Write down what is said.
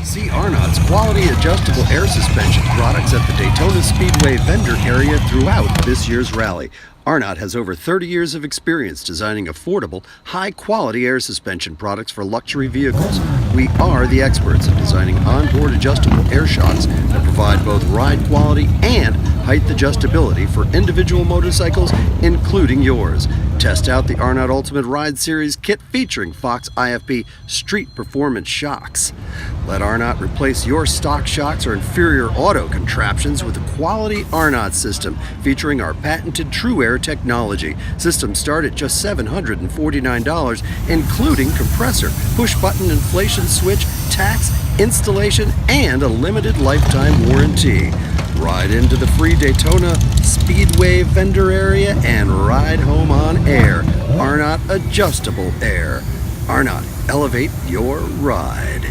See Arnott's quality adjustable air suspension products at the Daytona Speedway Vendor Area throughout this year's rally. Arnott has over 30 years of experience designing affordable, high-quality air suspension products for luxury vehicles. We are the experts in designing onboard adjustable air shocks that provide both ride quality and height adjustability for individual motorcycles, including yours. Test out the Arnott Ultimate Ride Series kit featuring Fox IFP Street Performance shocks. Let Arnott replace your stock shocks or inferior auto contraptions with a quality Arnott system featuring our patented True Air technology. Systems start at just $749, including compressor, push-button inflation switch, tax, installation, and a limited lifetime warranty. Ride into the free Daytona Speedway Vendor Area and ride home on air. Arnott Adjustable Air. Arnott, elevate your ride.